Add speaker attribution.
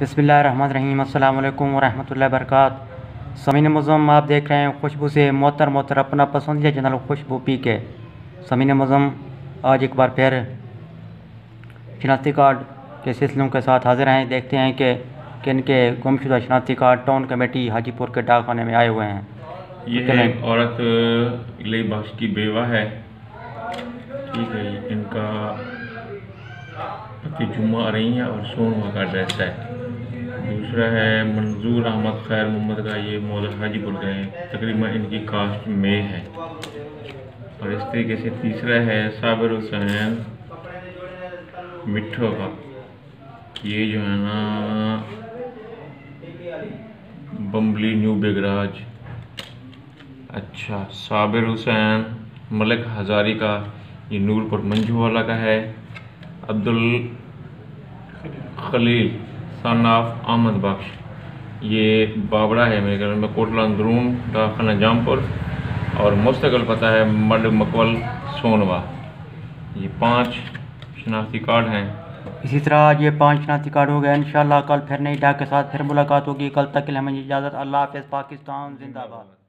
Speaker 1: बिस्मिल्लाहिर्रहमानिर्रहीम अस्सलाम वालेकुम वरहमतुल्लाहि वबरकातुहू। समीन मुज़म आप देख रहे हैं खुशबू से मोतर अपना पसंदीदा चैनल खुशबू पी के। समीन मुज़म आज एक बार फिर शनाख्ती कार्ड के सिलसिलों के साथ हाजिर हैं। देखते हैं कि किन के गुमशुदा शनाख्ती कार्ड टाउन कमेटी हाजीपुर के डाकखाने में आए हुए हैं।
Speaker 2: ये है एक औरत इलाई बख्श की बेवा है, ठीक है। इनका पति जुम्मा आ रही है और सोनवा का ड्रेस है। दूसरा है मंजूर अहमद खैर मोहम्मद का, ये मौला हाजीपुर के हैं, तकरीबन इनकी कास्ट में है। और इस तरीके से तीसरा है साबिर हुसैन मिठो का, ये जो है ना बम्बली न्यू बेगराज। अच्छा, साबिर हुसैन मलिक हजारी का, ये नूरपुर मंजू वाला का है। अब्दुल खलील सन ऑफ अहमद बख्श, ये बाबरा है मेरे घर में, कोटला अंदरून डाकखाना जामपुर, और मुस्तकिल पता है मड मकवल सोनवा। ये 5 शनाख्ती कार्ड हैं।
Speaker 1: इसी तरह आज ये 5 शनाख्ती कार्ड हो गए। इंशाअल्लाह कल फिर नई डाक के साथ फिर मुलाकात होगी। कल तक के लिए हमें इजाज़त। अल्लाह हाफ़िज़। पाकिस्तान जिंदाबाद।